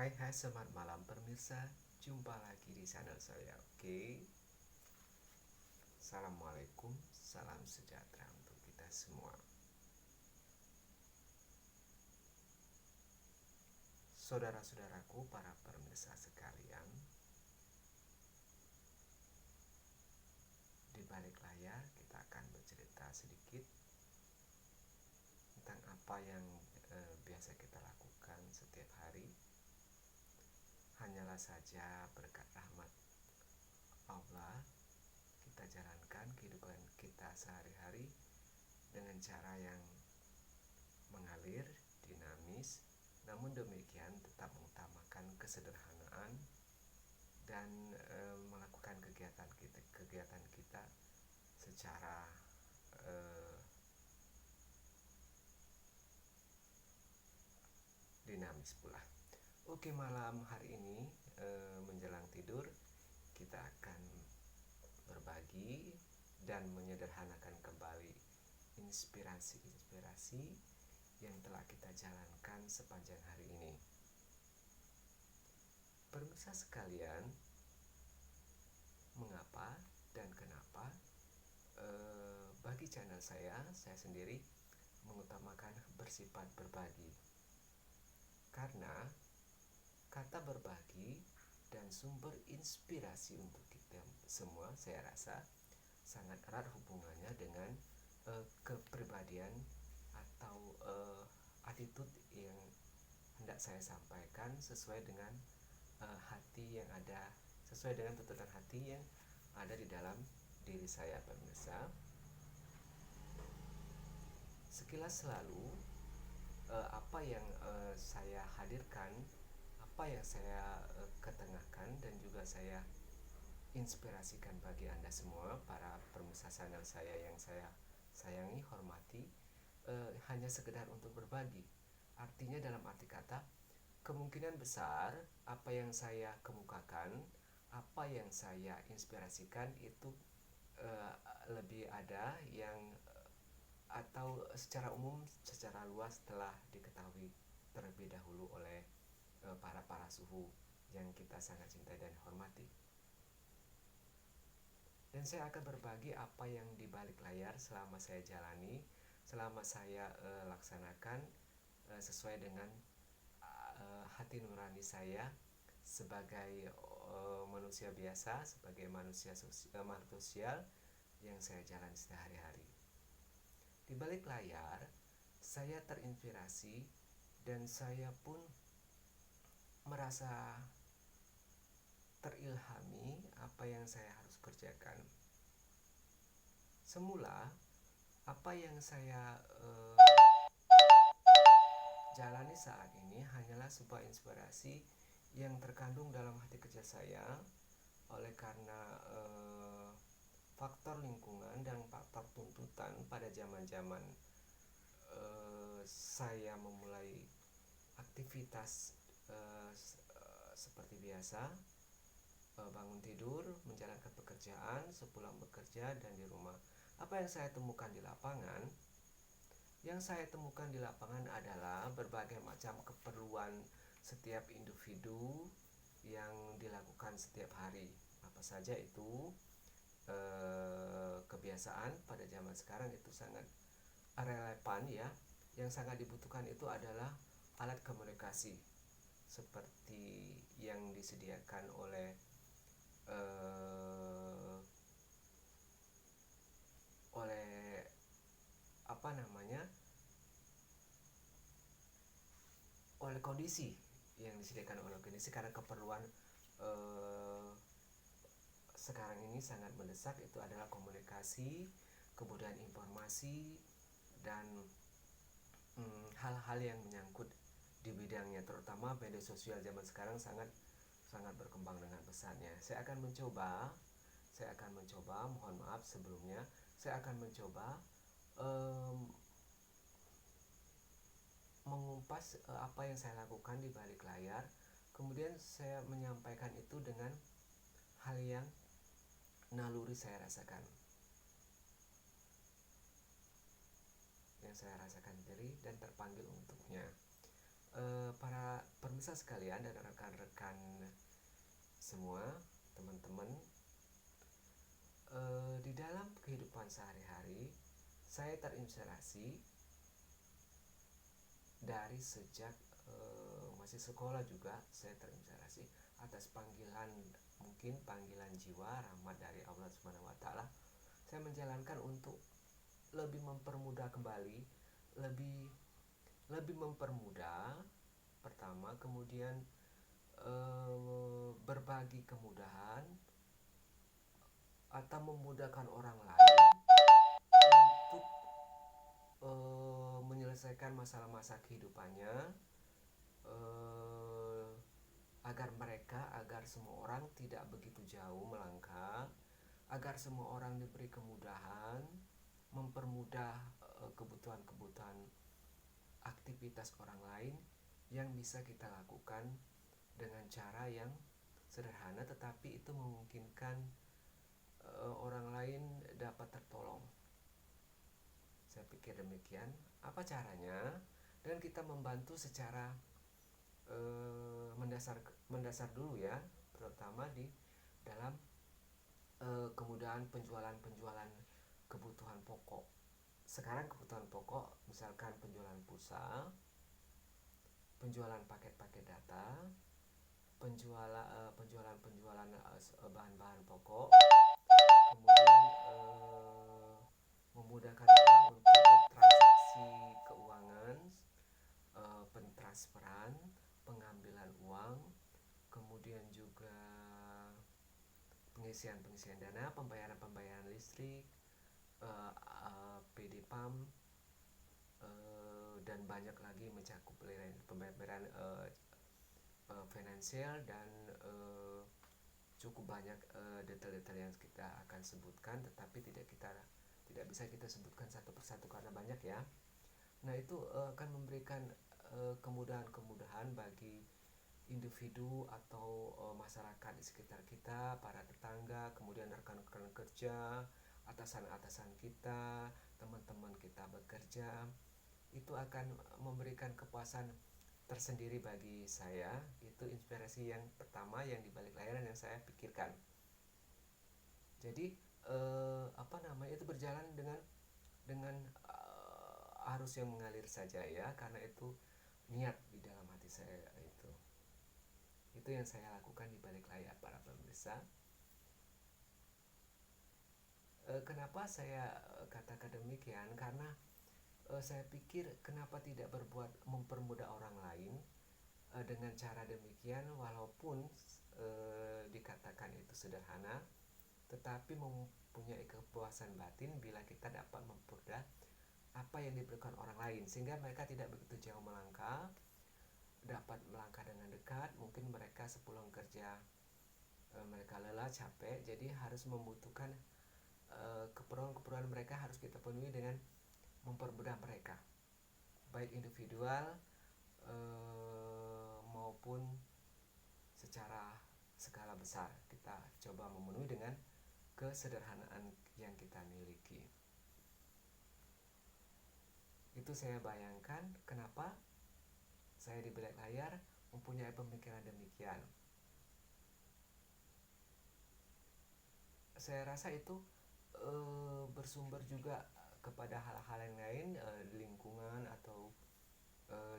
Hai selamat malam pemirsa. Jumpa lagi di channel saya. Oke. Assalamualaikum, salam sejahtera untuk kita semua. Saudara-saudaraku, para pemirsa sekalian, di balik layar kita akan bercerita sedikit tentang apa yang biasa kita lakukan setiap hari. Hanyalah saja berkat rahmat Allah kita jalankan kehidupan kita sehari-hari dengan cara yang mengalir, dinamis, namun demikian tetap mengutamakan kesederhanaan dan melakukan kegiatan kita secara dinamis pula. Oke, malam hari ini menjelang tidur kita akan berbagi dan menyederhanakan kembali inspirasi-inspirasi yang telah kita jalankan sepanjang hari ini. Pemirsa sekalian, mengapa dan kenapa bagi channel saya sendiri mengutamakan bersifat berbagi? Karena kata berbagi dan sumber inspirasi untuk kita semua saya rasa sangat erat hubungannya dengan kepribadian atau attitude yang hendak saya sampaikan sesuai dengan hati yang ada, sesuai dengan tuntutan hati yang ada di dalam diri saya, pemirsa. Sekilas selalu apa yang saya hadirkan, apa yang saya ketengahkan dan juga saya inspirasikan bagi Anda semua para pemirsa channel saya yang saya sayangi, hormati, hanya sekedar untuk berbagi. Artinya dalam arti kata, kemungkinan besar apa yang saya kemukakan, apa yang saya inspirasikan itu lebih ada yang atau secara umum, secara luas telah diketahui terlebih dahulu oleh para suhu yang kita sangat cintai dan hormati. Dan saya akan berbagi apa yang di balik layar selama saya jalani, selama saya laksanakan sesuai dengan hati nurani saya sebagai manusia biasa, sebagai manusia sosial yang saya jalani sehari-hari. Di balik layar, saya terinspirasi dan saya pun merasa terilhami apa yang saya harus kerjakan. Semula, apa yang saya jalani saat ini hanyalah sebuah inspirasi yang terkandung dalam hati kecil saya oleh karena faktor lingkungan dan faktor tuntutan pada zaman-zaman saya memulai aktivitas seperti biasa, bangun tidur, menjalankan pekerjaan, sepulang bekerja dan di rumah. Apa yang saya temukan di lapangan? Yang saya temukan di lapangan adalah berbagai macam keperluan setiap individu yang dilakukan setiap hari. Apa saja itu? Kebiasaan pada zaman sekarang itu sangat relevan ya. Yang sangat dibutuhkan itu adalah alat komunikasi seperti yang disediakan oleh oleh kondisi yang disediakan oleh kondisi, karena keperluan sekarang ini sangat mendesak itu adalah komunikasi, kemudian informasi dan hal-hal yang menyangkut di bidangnya, terutama media sosial zaman sekarang sangat berkembang dengan pesatnya. Saya akan mencoba, mohon maaf sebelumnya, saya akan mencoba mengumpas apa yang saya lakukan di balik layar, kemudian saya menyampaikan itu dengan hal yang naluri saya rasakan, yang saya rasakan sendiri dan terpanggil untuknya. Para pemirsa sekalian dan rekan-rekan semua, teman-teman, di dalam kehidupan sehari-hari saya terinspirasi dari sejak masih sekolah juga. Saya terinspirasi atas panggilan, mungkin panggilan jiwa rahmat dari Allah Subhanahu wa taala. Saya menjalankan untuk lebih mempermudah kembali, lebih lebih mempermudah pertama, kemudian berbagi kemudahan atau memudahkan orang lain untuk menyelesaikan masalah-masalah kehidupannya, agar semua orang tidak begitu jauh melangkah, agar semua orang diberi kemudahan, mempermudah kebutuhan-kebutuhan aktivitas orang lain yang bisa kita lakukan dengan cara yang sederhana, tetapi itu memungkinkan orang lain dapat tertolong. Saya pikir demikian. Apa caranya? Dan kita membantu secara mendasar dulu ya, terutama di dalam kemudahan penjualan kebutuhan pokok. Sekarang kebutuhan pokok misalkan penjualan pulsa, penjualan paket-paket data, penjualan bahan-bahan pokok, kemudian memudahkan orang untuk bertransaksi keuangan, pentransferan, pengambilan uang, kemudian juga pengisian dana, pembayaran listrik, PD PAM, dan banyak lagi mencakup pembayaran finansial dan cukup banyak detail-detail yang kita akan sebutkan, tetapi tidak bisa kita sebutkan satu persatu karena banyak ya. Nah, itu akan memberikan kemudahan-kemudahan bagi individu atau masyarakat di sekitar kita, para tetangga, kemudian rekan-rekan kerja, atasan-atasan kita, teman-teman kita bekerja. Itu akan memberikan kepuasan tersendiri bagi saya. Itu inspirasi yang pertama yang di balik layar yang saya pikirkan. Jadi itu berjalan dengan arus yang mengalir saja ya, karena itu niat di dalam hati saya. Itu yang saya lakukan di balik layar, para pemirsa. Kenapa saya katakan demikian? Karena saya pikir kenapa tidak mempermudah orang lain dengan cara demikian, walaupun dikatakan itu sederhana, tetapi mempunyai kepuasan batin bila kita dapat mempermudah apa yang diberikan orang lain, sehingga mereka tidak begitu jauh melangkah, dapat melangkah dengan dekat. Mungkin mereka sepulang kerja mereka lelah, capek, jadi harus membutuhkan keperluan mereka harus kita penuhi dengan mempermudah mereka, baik individual maupun secara skala besar. Kita coba memenuhi dengan kesederhanaan yang kita miliki. Itu saya bayangkan kenapa saya di balik layar mempunyai pemikiran demikian. Saya rasa itu bersumber juga kepada hal-hal yang lain, di lingkungan atau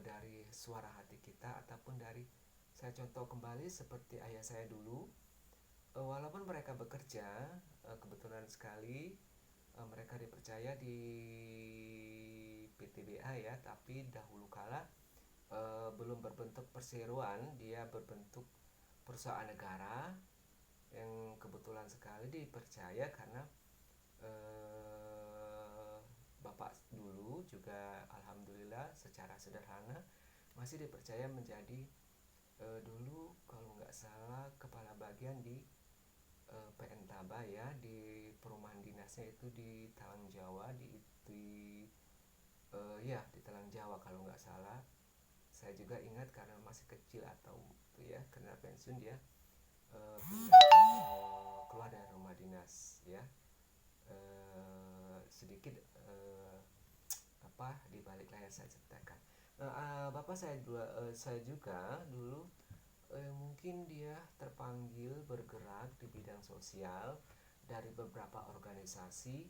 dari suara hati kita, ataupun dari, saya contoh kembali seperti ayah saya dulu. Walaupun mereka bekerja, kebetulan sekali mereka dipercaya di PTBA ya, tapi dahulu kala belum berbentuk perseroan, dia berbentuk perusahaan negara yang kebetulan sekali dipercaya karena Bapak dulu juga alhamdulillah secara sederhana masih dipercaya menjadi dulu kalau nggak salah kepala bagian di PN Taba ya, di perumahan dinasnya itu di Talang Jawa, di Talang Jawa kalau nggak salah. Saya juga ingat karena masih kecil atau itu ya, karena pensiun dia keluar dari rumah dinas ya. Sedikit di balik layar saya ceritakan. Bapak saya juga dulu mungkin dia terpanggil bergerak di bidang sosial dari beberapa organisasi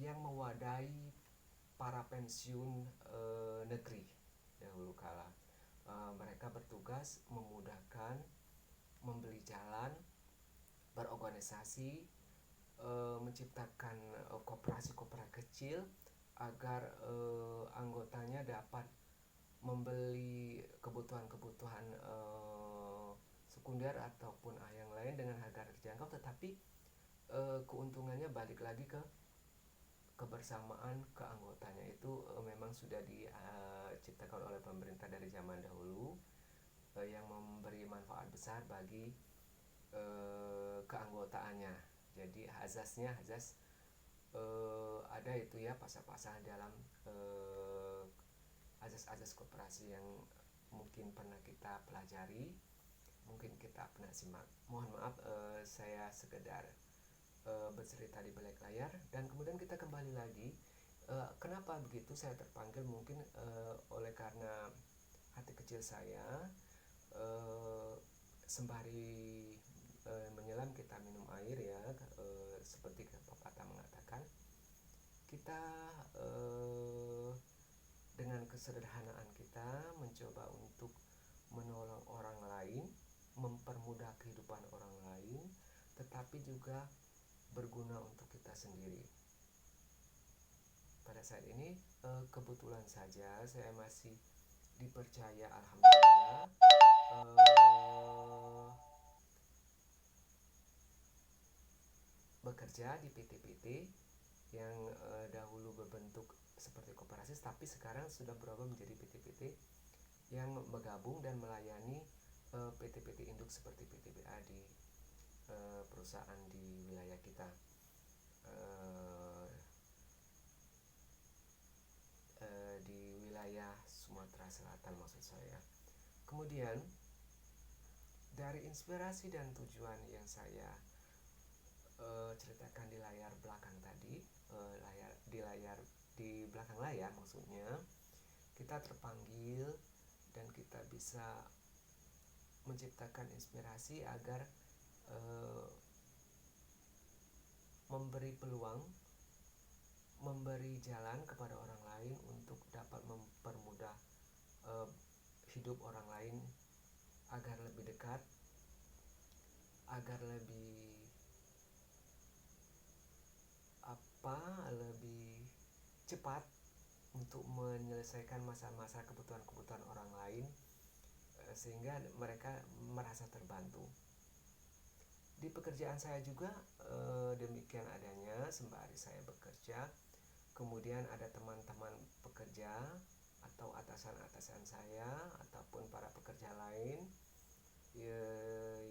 yang mewadahi para pensiun negeri dahulu kala. Mereka bertugas memudahkan membeli jalan, berorganisasi, menciptakan koperasi-koperasi kecil agar anggotanya dapat membeli kebutuhan-kebutuhan sekunder ataupun yang lain dengan harga terjangkau, tetapi keuntungannya balik lagi ke kebersamaan keanggotanya itu memang sudah diciptakan oleh pemerintah dari zaman dahulu yang memberi manfaat besar bagi keanggotaannya. Jadi azas ada itu ya, pasal-pasal dalam azas-azas koperasi yang mungkin pernah kita pelajari, mungkin kita pernah simak. Mohon maaf saya sekedar bercerita di balik layar, dan kemudian kita kembali lagi. Kenapa begitu saya terpanggil? Mungkin oleh karena hati kecil saya, sembari menyelam kita minum air ya, seperti pepatah mengatakan, kita dengan kesederhanaan kita mencoba untuk menolong orang lain, mempermudah kehidupan orang lain, tetapi juga berguna untuk kita sendiri. Pada saat ini kebetulan saja saya masih dipercaya, alhamdulillah, bekerja di PT-PT yang dahulu berbentuk seperti koperasi, tapi sekarang sudah berubah menjadi PT-PT yang bergabung dan melayani PT-PT induk seperti PTBA di perusahaan di wilayah kita, di wilayah Sumatera Selatan maksud saya. Kemudian dari inspirasi dan tujuan yang saya ceritakan di layar belakang tadi, di belakang layar maksudnya, kita terpanggil dan kita bisa menciptakan inspirasi agar memberi peluang, memberi jalan kepada orang lain untuk dapat mempermudah hidup orang lain agar lebih dekat, agar lebih cepat untuk menyelesaikan masa-masa kebutuhan-kebutuhan orang lain, sehingga mereka merasa terbantu. Di pekerjaan saya juga demikian adanya. Sembari saya bekerja, kemudian ada teman-teman pekerja atau atasan-atasan saya ataupun para pekerja lain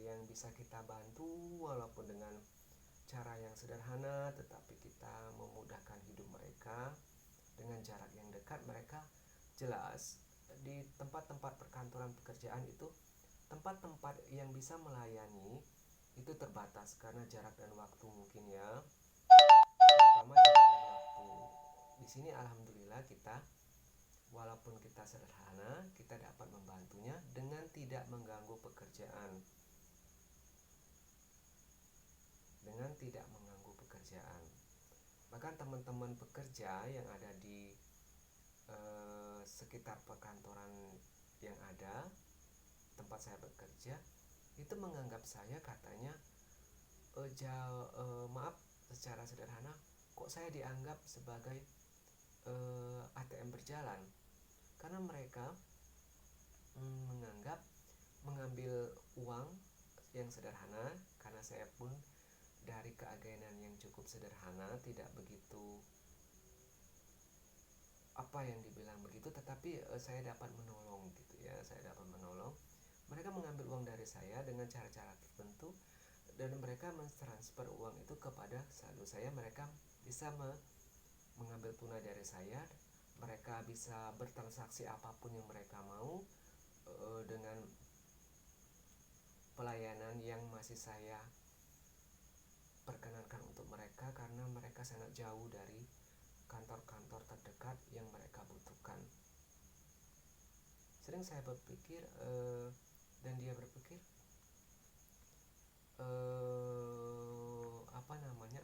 yang bisa kita bantu, walaupun dengan cara yang sederhana, tetapi kita memudahkan hidup mereka dengan jarak yang dekat. Mereka jelas di tempat-tempat perkantoran pekerjaan itu, tempat-tempat yang bisa melayani itu terbatas karena jarak dan waktu mungkin ya, terutama jarak dan waktu. Di sini alhamdulillah kita, walaupun kita sederhana, kita dapat membantunya dengan tidak mengganggu pekerjaan. Bahkan teman-teman pekerja yang ada di sekitar perkantoran yang ada tempat saya bekerja itu menganggap saya, katanya, maaf secara sederhana, kok saya dianggap sebagai ATM berjalan, karena mereka menganggap mengambil uang yang sederhana, karena saya pun dari keagenan yang cukup sederhana, tidak begitu apa yang dibilang begitu, tetapi saya dapat menolong gitu ya, mereka mengambil uang dari saya dengan cara-cara tertentu, dan mereka mentransfer uang itu kepada saldo saya. Mereka bisa mengambil tunai dari saya, mereka bisa bertransaksi apapun yang mereka mau dengan pelayanan yang masih saya perkenankan untuk mereka, karena mereka sangat jauh dari kantor-kantor terdekat yang mereka butuhkan. Sering saya berpikir dan dia berpikir,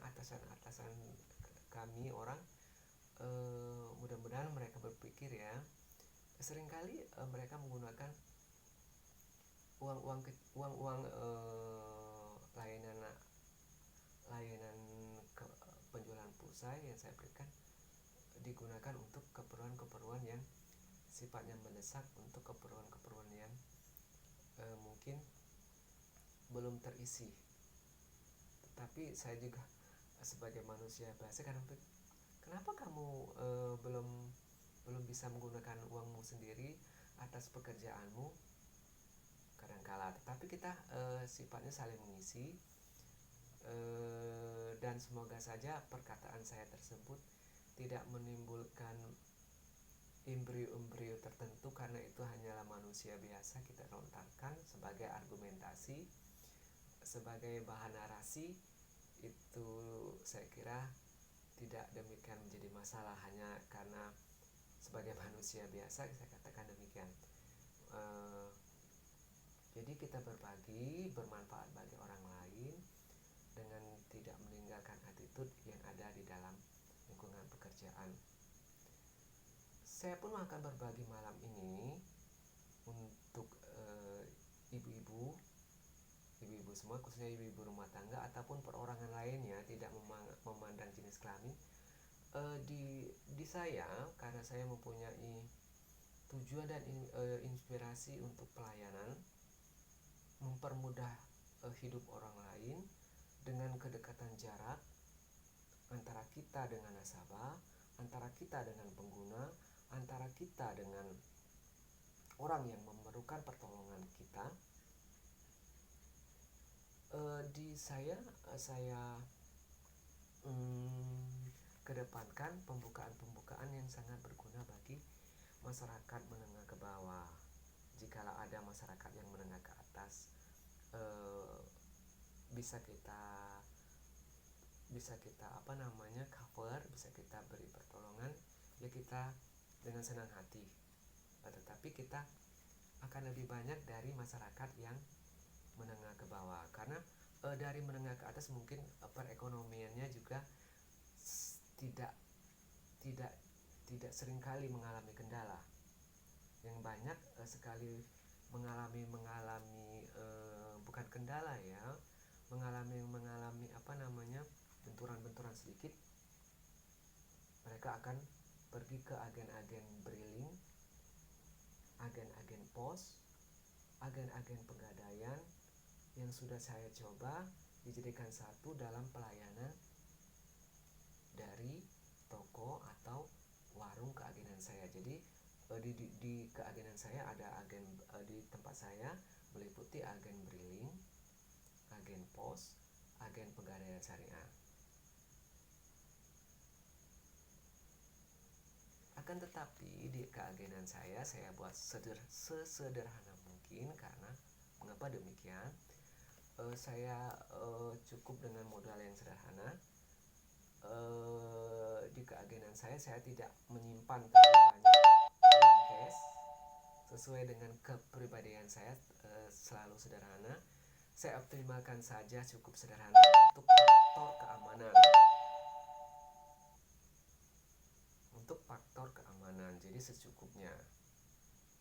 atasan-atasan kami orang, mudah-mudahan mereka berpikir ya, seringkali mereka menggunakan uang layanan layanan penjualan pulsa yang saya berikan digunakan untuk keperluan-keperluan yang sifatnya mendesak, untuk keperluan-keperluan yang mungkin belum terisi. Tetapi saya juga sebagai manusia biasa kadang pikir, kenapa kamu belum bisa menggunakan uangmu sendiri atas pekerjaanmu? Kadangkala, tetapi kita sifatnya saling mengisi, dan semoga saja perkataan saya tersebut tidak menimbulkan embrio-embrio tertentu, karena itu hanyalah manusia biasa kita lontarkan sebagai argumentasi, sebagai bahan narasi. Itu saya kira tidak demikian menjadi masalah, hanya karena sebagai manusia biasa saya katakan demikian. Jadi kita berbagi, bermanfaat bagi orang lain dengan tidak meninggalkan attitude yang ada di dalam lingkungan pekerjaan. Saya pun akan berbagi malam ini untuk ibu-ibu semua, khususnya ibu-ibu rumah tangga ataupun perorangan lainnya, tidak memandang jenis kelamin. Di saya, karena saya mempunyai tujuan dan inspirasi untuk pelayanan, mempermudah hidup orang lain dengan kedekatan jarak antara kita dengan nasabah, antara kita dengan pengguna, antara kita dengan orang yang memerlukan pertolongan kita. Di saya kedepankan pembukaan yang sangat berguna bagi masyarakat menengah ke bawah. Jikalau ada masyarakat yang menengah ke atas, bisa kita cover, bisa kita beri pertolongan, ya kita dengan senang hati. Tetapi kita akan lebih banyak dari masyarakat yang menengah ke bawah, karena dari menengah ke atas mungkin perekonomiannya juga tidak seringkali mengalami kendala. Yang banyak sekali mengalami bukan kendala ya, mengalami benturan-benturan sedikit, mereka akan pergi ke agen-agen briling, agen-agen pos, agen-agen pegadaian yang sudah saya coba dijadikan satu dalam pelayanan dari toko atau warung keagenan saya. Jadi di keagenan saya ada agen, di tempat saya meliputi agen briling, agen pos, agen pegadaian syariah. Akan tetapi di keagenan saya buat sesederhana mungkin. Karena mengapa demikian? Saya cukup dengan modal yang sederhana. Di keagenan saya tidak menyimpan terlalu banyak uang cash. Sesuai dengan kepribadian saya, selalu sederhana. Saya optimalkan saja cukup sederhana untuk faktor keamanan. Jadi secukupnya.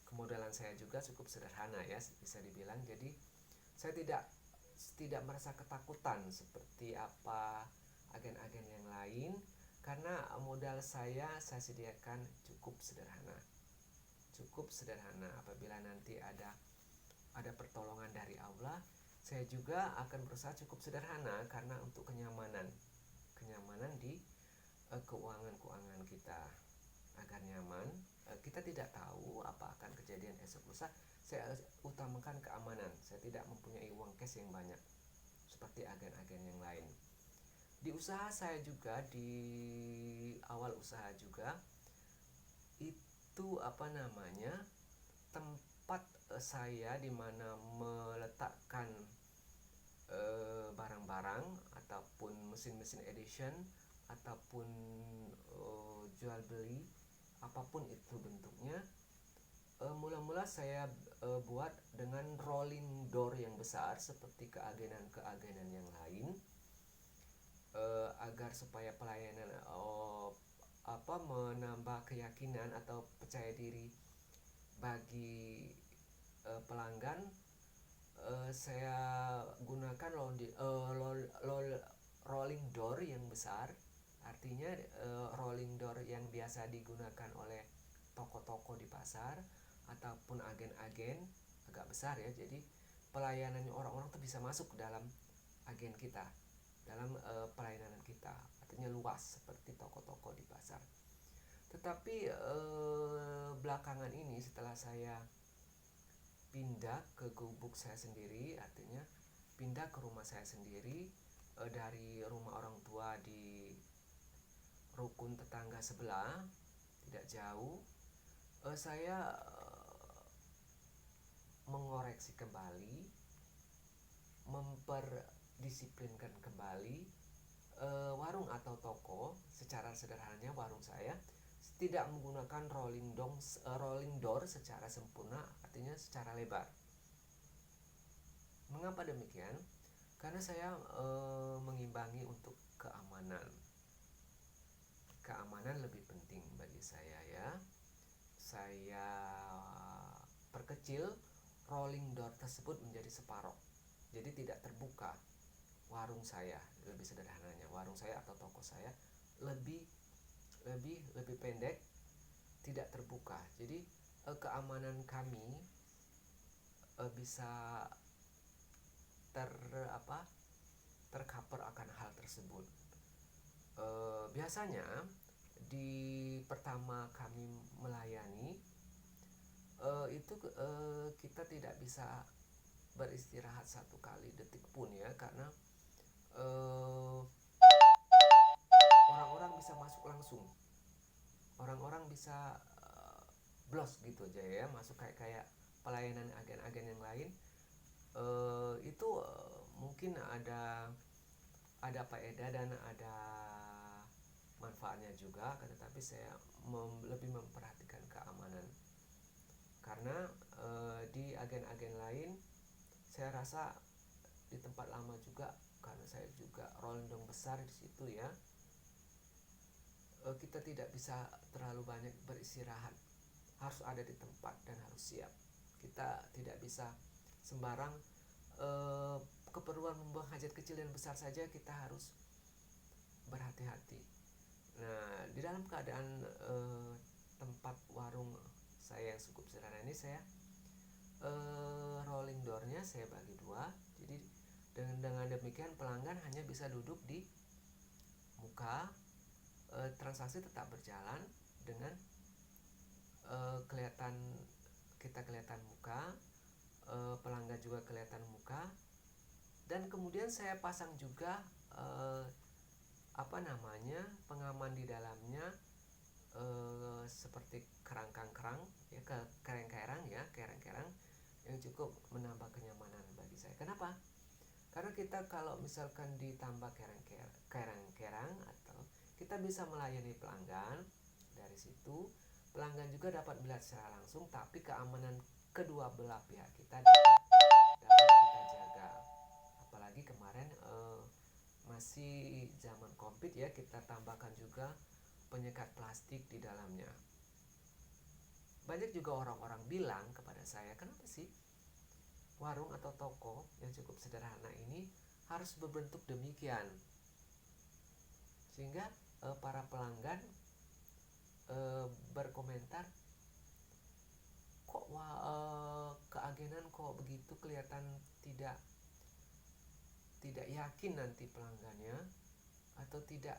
Kemodalan saya juga cukup sederhana ya, bisa dibilang. Jadi saya tidak merasa ketakutan seperti apa agen-agen yang lain, karena modal saya sediakan cukup sederhana. Apabila nanti ada pertolongan dari Allah, saya juga akan berusaha cukup sederhana, karena untuk kenyamanan di keuangan kita, agar nyaman. Kita tidak tahu apa akan kejadian esok lusa. Saya utamakan keamanan. Saya tidak mempunyai uang cash yang banyak seperti agen-agen yang lain. Di usaha saya juga, di awal usaha juga, itu tempat saya di mana meletakkan barang-barang ataupun mesin-mesin edition ataupun jual beli, apapun itu bentuknya, Mula-mula saya buat dengan rolling door yang besar seperti keagenan-keagenan yang lain, agar supaya pelayanan menambah keyakinan atau percaya diri bagi pelanggan. Saya gunakan rolling door yang besar. Artinya rolling door yang biasa digunakan oleh toko-toko di pasar ataupun agen-agen agak besar ya. Jadi pelayanannya orang-orang tuh bisa masuk ke dalam agen kita, dalam pelayanan kita. Artinya luas seperti toko-toko di pasar. Tetapi belakangan ini setelah saya pindah ke gubuk saya sendiri, artinya pindah ke rumah saya sendiri, dari rumah orang tua di rukun tetangga sebelah, tidak jauh, saya mengoreksi kembali, memperdisiplinkan kembali warung atau toko. Secara sederhananya warung saya tidak menggunakan rolling door secara sempurna, artinya secara lebar. Mengapa demikian? Karena saya mengimbangi untuk keamanan. Keamanan lebih penting bagi saya ya. Saya perkecil rolling door tersebut menjadi separuh. Jadi tidak terbuka warung saya, lebih sederhananya warung saya atau toko saya lebih pendek, tidak terbuka. Jadi keamanan kami bisa tercover akan hal tersebut. Biasanya di pertama kami melayani itu kita tidak bisa beristirahat satu kali detik pun ya, karena orang-orang bisa masuk langsung, orang-orang bisa blos gitu aja ya, masuk kayak pelayanan agen-agen yang lain. Itu mungkin ada faedah dan ada manfaatnya juga, tetapi saya lebih memperhatikan keamanan. Karena di agen-agen lain saya rasa di tempat lama juga, karena saya juga rolling door besar di situ ya, kita tidak bisa terlalu banyak beristirahat, harus ada di tempat dan harus siap. Kita tidak bisa sembarang keperluan membuang hajat kecil dan besar saja kita harus berhati-hati. Nah, di dalam keadaan tempat warung saya yang cukup sederhana ini, saya rolling doornya saya bagi dua. Jadi dengan demikian pelanggan hanya bisa duduk di muka, transaksi tetap berjalan dengan kita kelihatan muka, pelanggan juga kelihatan muka. Dan kemudian saya pasang juga pengaman di dalamnya, seperti kerang-kerang ya, kerang-kerang yang cukup menambah kenyamanan bagi saya. Kenapa? Karena kita kalau misalkan ditambah kerang-kerang atau kita bisa melayani pelanggan dari situ, pelanggan juga dapat melihat secara langsung, tapi keamanan kedua belah pihak kita dapat kita jaga. Apalagi kemarin masih zaman COVID ya, kita tambahkan juga penyekat plastik di dalamnya. Banyak juga orang-orang bilang kepada saya, kenapa sih warung atau toko yang cukup sederhana ini harus berbentuk demikian? Sehingga para pelanggan berkomentar, kok keagenan kok begitu, kelihatan tidak yakin nanti pelanggannya, atau tidak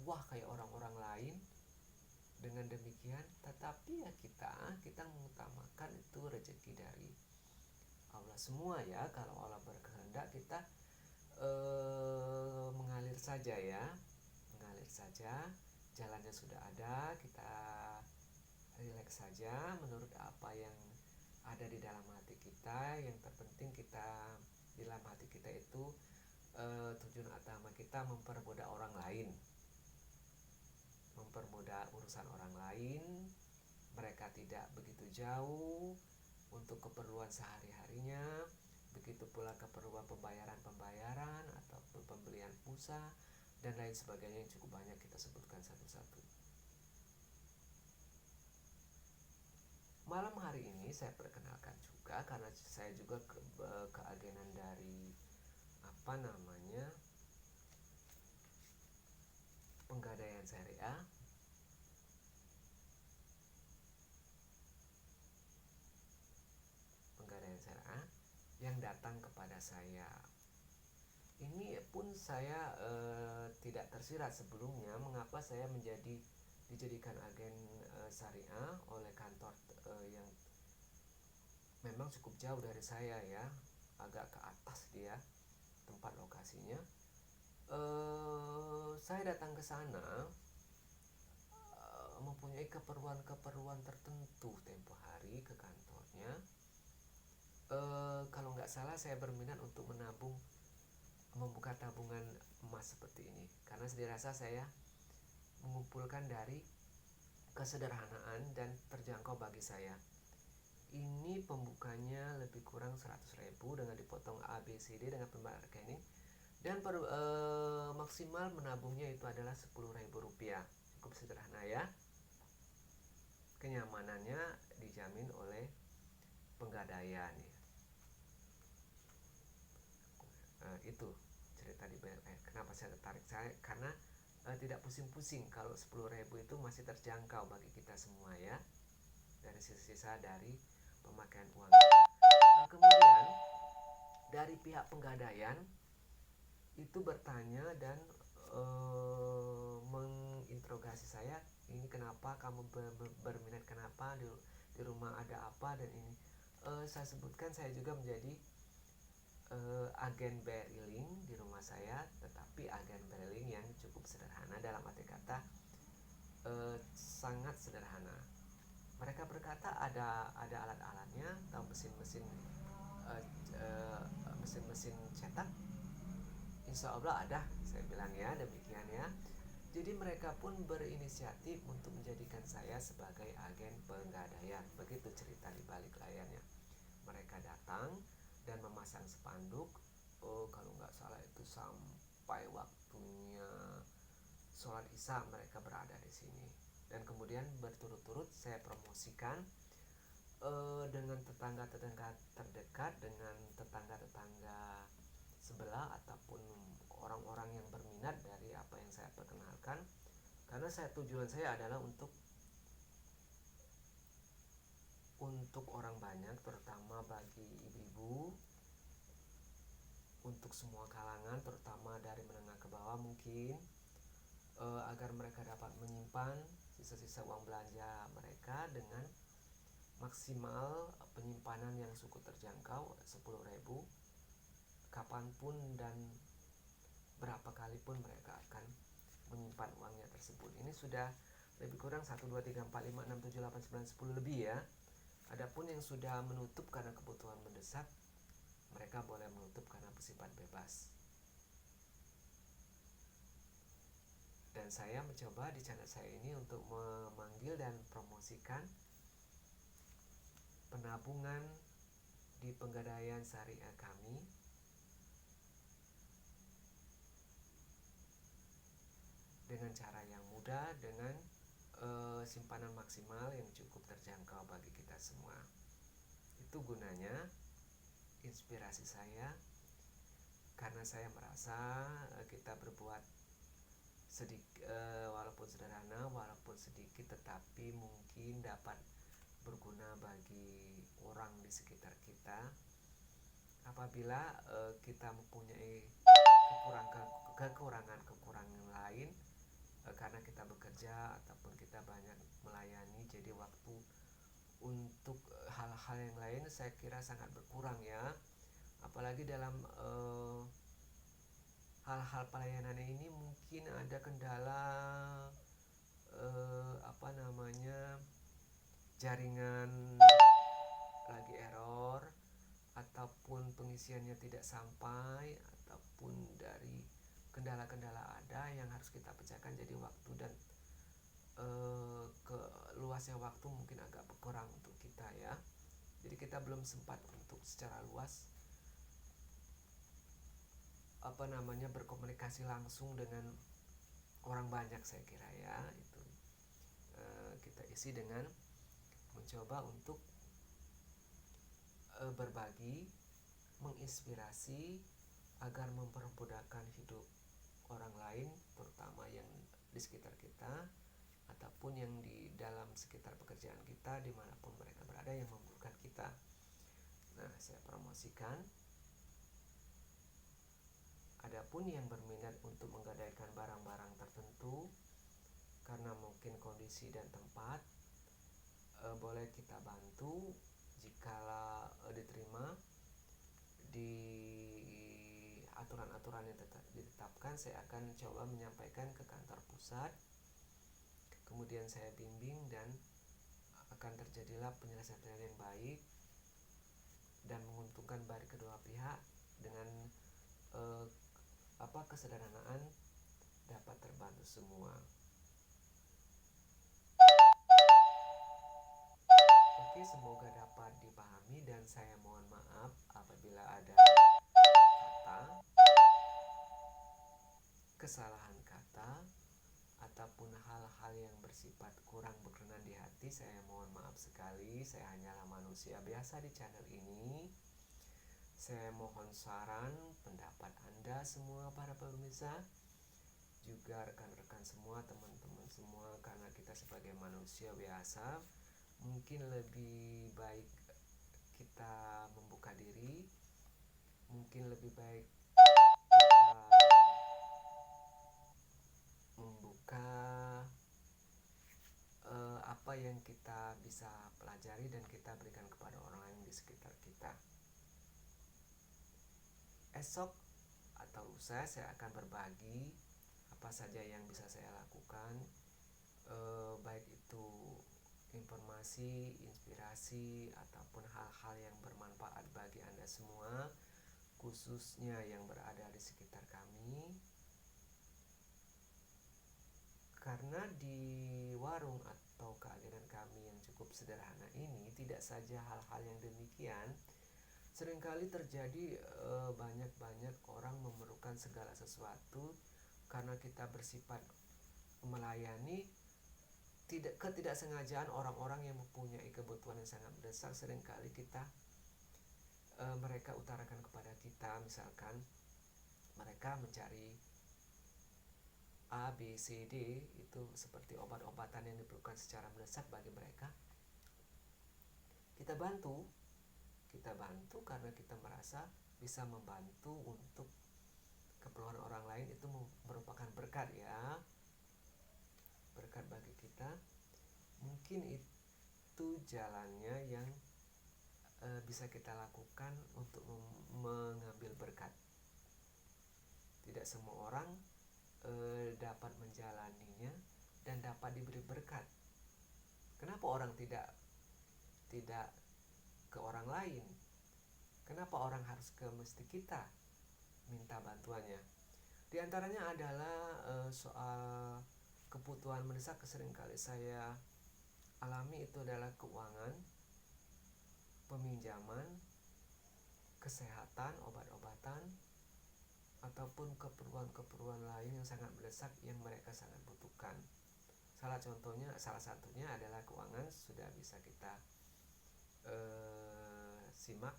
wah kayak orang-orang lain. Dengan demikian, tetapi ya kita mengutamakan itu rezeki dari Allah semua ya. Kalau Allah berkehendak, kita mengalir saja ya, jalannya sudah ada, kita rileks saja menurut apa yang ada di dalam hati kita. Yang terpenting kita di dalam hati kita itu tujuan utama kita mempermudah orang lain, mempermudah urusan orang lain, mereka tidak begitu jauh untuk keperluan sehari-harinya, begitu pula keperluan pembayaran ataupun pembelian pulsa dan lain sebagainya yang cukup banyak kita sebutkan satu-satu. Malam hari ini saya perkenalkan juga karena saya juga keagenan dari Penggadaian Syariah. Penggadaian Syariah yang datang kepada saya. Ini pun saya tidak tersirat sebelumnya mengapa saya dijadikan agen syariah oleh kantor yang memang cukup jauh dari saya ya, agak ke atas dia tempat lokasinya. Saya datang ke sana mempunyai keperluan tertentu tempo hari ke kantornya. Kalau nggak salah saya berminat untuk membuka tabungan emas seperti ini karena dirasa saya mengumpulkan dari kesederhanaan dan terjangkau bagi saya. Ini pembukanya lebih kurang 100.000 dengan dipotong ABCD dengan pembayaran rekening dan maksimal menabungnya itu adalah Rp10.000. Cukup sederhana ya. Kenyamanannya dijamin oleh Penggadaian ya. Itu cerita di BLR. Kenapa saya tertarik? Karena tidak pusing-pusing kalau 10.000 itu masih terjangkau bagi kita semua ya, dari sisa-sisa dari pemakaian uang. Kemudian dari pihak Penggadaian itu bertanya dan menginterogasi saya, ini kenapa kamu berminat, kenapa di rumah ada apa, dan ini saya sebutkan saya juga menjadi agen BRI Link di rumah saya, tetapi agen BRI Link yang cukup sederhana, dalam arti kata sangat sederhana. Mereka berkata ada alat-alatnya atau mesin-mesin cetak. Insya Allah ada, saya bilang ya, demikian ya. Jadi mereka pun berinisiatif untuk menjadikan saya sebagai agen Penggadaian. Begitu cerita di balik layarnya. Mereka datang dan memasang spanduk. Kalau nggak salah itu sampai waktunya sholat isya mereka berada di sini. Dan kemudian berturut-turut saya promosikan dengan tetangga-tetangga terdekat, dengan tetangga-tetangga sebelah ataupun orang-orang yang berminat dari apa yang saya perkenalkan, karena tujuan saya adalah untuk orang banyak, terutama bagi ibu-ibu, untuk semua kalangan, terutama dari menengah ke bawah mungkin, agar mereka dapat menyimpan sisa-sisa uang belanja mereka dengan maksimal penyimpanan yang cukup terjangkau, 10.000 kapanpun dan berapa kali pun mereka akan menyimpan uangnya tersebut. Ini sudah lebih kurang 1, 2, 3, 4, 5, 6, 7, 8, 9, 10 lebih ya. Adapun yang sudah menutup karena kebutuhan mendesak, mereka boleh menutup karena bersifat bebas. Dan saya mencoba di channel saya ini untuk memanggil dan promosikan penabungan di Penggadaian Syariah kami dengan cara yang mudah, dengan simpanan maksimal yang cukup terjangkau bagi kita semua. Itu gunanya inspirasi saya, karena saya merasa kita berbuat sedikit, walaupun sederhana, walaupun sedikit, tetapi mungkin dapat berguna bagi orang di sekitar kita apabila kita mempunyai kekurangan lain, karena kita bekerja ataupun kita banyak melayani, jadi waktu untuk hal-hal yang lain saya kira sangat berkurang ya. Apalagi dalam hal-hal pelayanan ini mungkin ada kendala jaringan lagi error, ataupun pengisiannya tidak sampai, ataupun dari kendala-kendala ada yang harus kita pecahkan. Jadi waktu dan ke luasnya waktu mungkin agak berkurang untuk kita ya. Jadi kita belum sempat untuk secara luas berkomunikasi langsung dengan orang banyak, saya kira ya. Itu kita isi dengan mencoba untuk berbagi, menginspirasi agar mempermudahkan hidup orang lain, terutama yang di sekitar kita ataupun yang di dalam sekitar pekerjaan kita, dimanapun mereka berada yang membutuhkan kita. Nah, saya promosikan. Adapun yang berminat untuk menggadaikan barang-barang tertentu karena mungkin kondisi dan tempat, boleh kita bantu jikalau diterima di aturan-aturan yang ditetapkan. Saya akan coba menyampaikan ke kantor pusat, kemudian saya bimbing dan akan terjadilah penyelesaian yang baik dan menguntungkan bagi kedua pihak dengan kesederhanaan dapat terbantu semua. Oke, semoga dapat dipahami dan saya mohon maaf apabila ada kata, kesalahan kata, ataupun hal-hal yang bersifat kurang berkenan di hati. Saya mohon maaf sekali. Saya hanyalah manusia biasa di channel ini. Saya mohon saran, pendapat Anda semua para pemirsa, juga rekan-rekan semua, teman-teman semua, karena kita sebagai manusia biasa mungkin lebih baik kita membuka diri, mungkin lebih baik kita membuka apa yang kita bisa pelajari dan kita berikan kepada orang lain di sekitar kita. Esok atau lusa saya akan berbagi apa saja yang bisa saya lakukan, baik itu informasi, inspirasi, ataupun hal-hal yang bermanfaat bagi Anda semua, khususnya yang berada di sekitar kami. Karena di warung atau keagenan kami yang cukup sederhana ini, tidak saja hal-hal yang demikian, seringkali terjadi banyak orang memerlukan segala sesuatu. Karena kita bersifat melayani, ketidaksengajaan orang-orang yang mempunyai kebutuhan yang sangat mendesak, seringkali mereka utarakan kepada kita. Misalkan mereka mencari A, B, C, D, itu seperti obat-obatan yang diperlukan secara mendesak bagi mereka. Kita bantu karena kita merasa bisa membantu untuk keperluan orang lain. Itu merupakan berkat ya, berkat bagi kita. Mungkin itu jalannya yang bisa kita lakukan untuk mengambil berkat. Tidak semua orang dapat menjalaninya dan dapat diberi berkat. Kenapa orang tidak ke orang lain? Kenapa orang harus mesti kita minta bantuannya? Di antaranya adalah soal kebutuhan mendesak seringkali saya alami, itu adalah keuangan, peminjaman, kesehatan, obat-obatan, ataupun keperluan lain yang sangat mendesak yang mereka sangat butuhkan. Salah satunya adalah keuangan. Sudah bisa kita simak,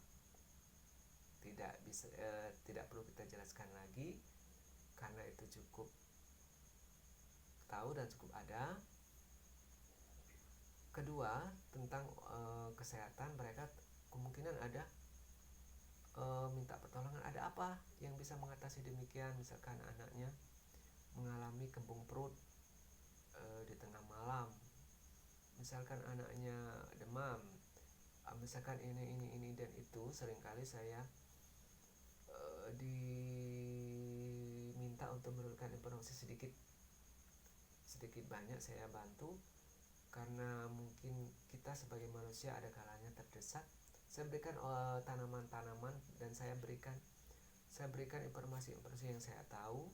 tidak perlu kita jelaskan lagi karena itu cukup tahu dan cukup ada. Kedua, tentang kesehatan, mereka kemungkinan ada minta pertolongan. Ada apa yang bisa mengatasi demikian? Misalkan anaknya mengalami kembung perut di tengah malam, misalkan anaknya demam, misalkan ini dan itu. Seringkali saya diminta untuk memberikan informasi sedikit banyak saya bantu, karena mungkin kita sebagai manusia ada kalanya terdesak. Saya berikan tanaman-tanaman dan saya berikan informasi yang saya tahu,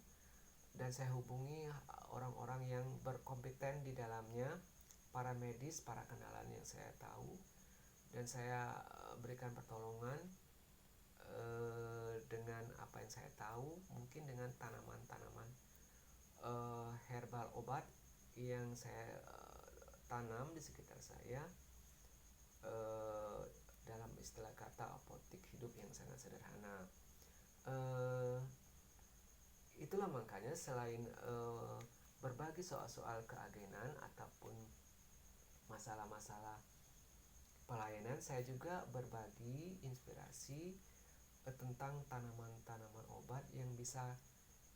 dan saya hubungi orang-orang yang berkompeten di dalamnya, para medis, para kenalan yang saya tahu, dan saya berikan pertolongan dengan apa yang saya tahu, mungkin dengan tanaman-tanaman herbal obat yang saya tanam di sekitar saya, dalam istilah kata apotik hidup yang sangat sederhana. Itulah makanya selain berbagi soal-soal keagenan ataupun masalah-masalah pelayanan, saya juga berbagi inspirasi tentang tanaman-tanaman obat yang bisa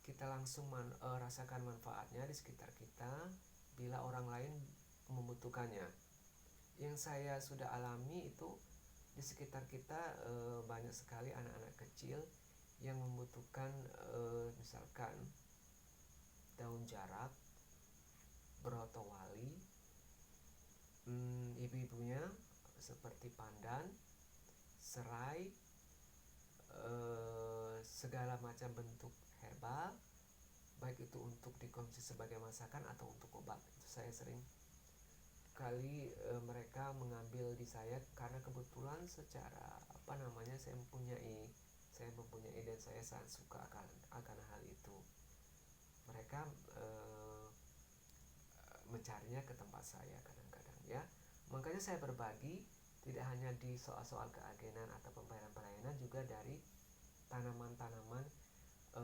kita langsung rasakan manfaatnya di sekitar kita bila orang lain membutuhkannya. Yang saya sudah alami itu di sekitar kita banyak sekali anak-anak kecil yang membutuhkan misalkan daun jarak, broto wali, ibu-ibunya seperti pandan, serai, segala macam bentuk herbal, baik itu untuk dikonsumsi sebagai masakan atau untuk obat. Itu saya sering kali mereka mengambil di saya karena kebetulan secara saya mempunyai dan saya sangat suka akan hal itu. Mereka mencarinya ke tempat saya kadang-kadang, ya. Makanya saya berbagi tidak hanya di soal-soal keagenan atau pembayaran pelayanan, juga dari tanaman-tanaman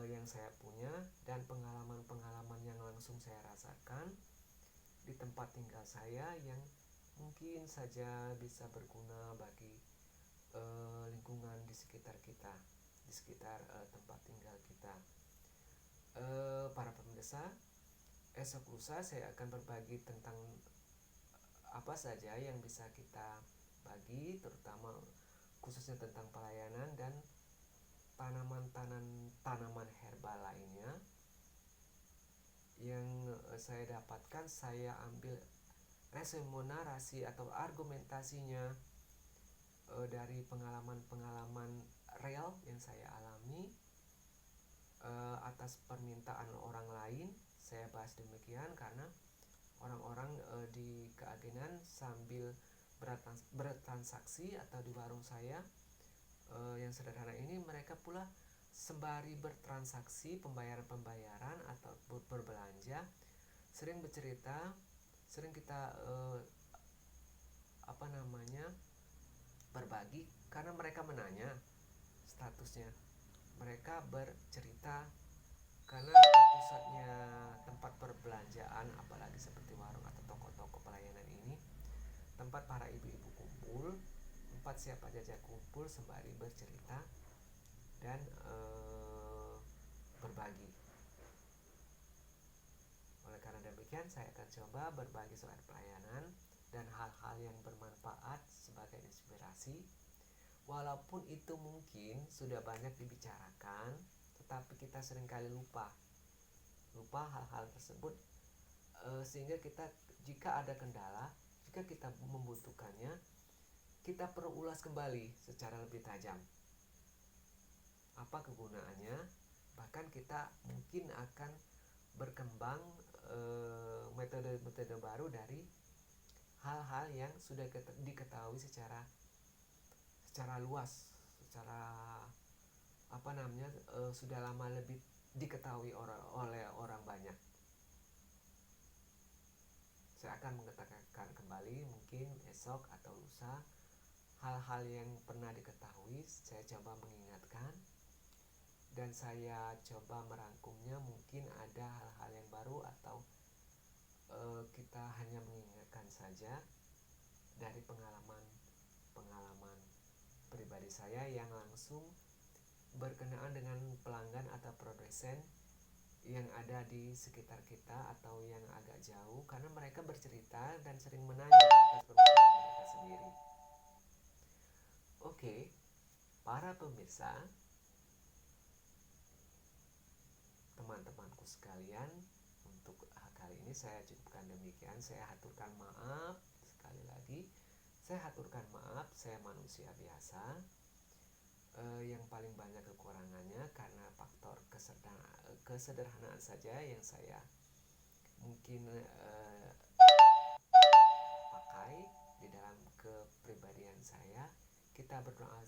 yang saya punya dan pengalaman-pengalaman yang langsung saya rasakan di tempat tinggal saya yang mungkin saja bisa berguna bagi lingkungan di sekitar kita, di sekitar tempat tinggal kita. Para pemirsa, esok lusa saya akan berbagi tentang apa saja yang bisa kita bagi, terutama khususnya tentang pelayanan dan tanaman herbal lainnya yang saya dapatkan. Saya ambil resume narasi atau argumentasinya dari pengalaman-pengalaman real yang saya alami atas permintaan orang lain. Saya bahas demikian karena orang-orang di keagenan sambil bertransaksi atau di warung saya yang sederhana ini, mereka pula sembari bertransaksi pembayaran atau berbelanja sering bercerita, sering kita berbagi karena mereka menanya statusnya. Mereka bercerita karena pusatnya tempat perbelanjaan, apalagi seperti warung atau toko-toko pelayanan ini, tempat para ibu-ibu kumpul, tempat siapa saja kumpul sembari bercerita dan berbagi. Oleh karena demikian, saya akan coba berbagi soal pelayanan dan hal-hal yang bermanfaat sebagai inspirasi. Walaupun itu mungkin sudah banyak dibicarakan, tetapi kita seringkali lupa hal-hal tersebut, sehingga kita jika ada kendala, jika kita membutuhkannya, kita perlu ulas kembali secara lebih tajam apa kegunaannya. Bahkan kita mungkin akan berkembang metode-metode baru dari hal-hal yang sudah diketahui secara luas, sudah lama lebih diketahui oleh orang banyak. Saya akan mengatakan kembali mungkin esok atau lusa hal-hal yang pernah diketahui. Saya coba mengingatkan dan saya coba merangkumnya. Mungkin ada hal-hal yang baru atau kita hanya mengingatkan saja dari pengalaman pribadi saya yang langsung berkenaan dengan pelanggan atau produsen yang ada di sekitar kita atau yang agak jauh, karena mereka bercerita dan sering menanya atas permasalahan mereka sendiri. Oke, para pemirsa, teman-temanku sekalian, untuk kali ini saya cukupkan demikian. Saya haturkan maaf sekali lagi. Saya haturkan maaf, saya manusia biasa yang paling banyak kekurangannya karena faktor kesederhanaan saja yang saya mungkin pakai di dalam kepribadian saya. Kita berdoa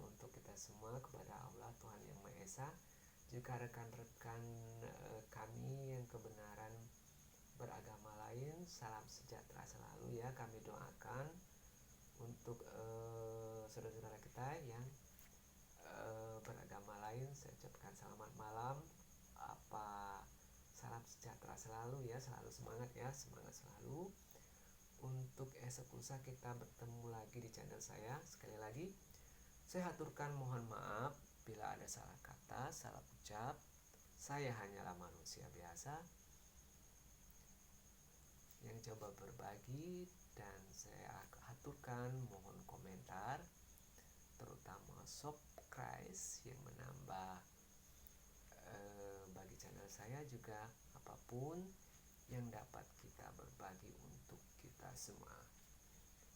untuk kita semua kepada Allah Tuhan Yang Maha Esa. Jika rekan-rekan kami yang kebenaran beragama lain, salam sejahtera selalu ya. Kami doakan untuk saudara-saudara kita yang beragama lain. Saya ucapkan selamat malam, salam sejahtera selalu ya, selalu semangat ya, semangat selalu. Untuk esok lusa kita bertemu lagi di channel saya. Sekali lagi saya haturkan mohon maaf bila ada salah kata, salah ucap. Saya hanyalah manusia biasa yang coba berbagi, dan saya haturkan mohon komentar, terutama subscribe yang menambah bagi channel saya, juga apapun yang dapat kita berbagi untuk kita semua.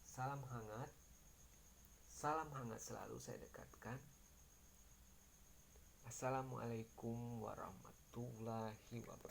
Salam hangat selalu saya dekatkan. Assalamualaikum warahmatullahi wabarakatuh.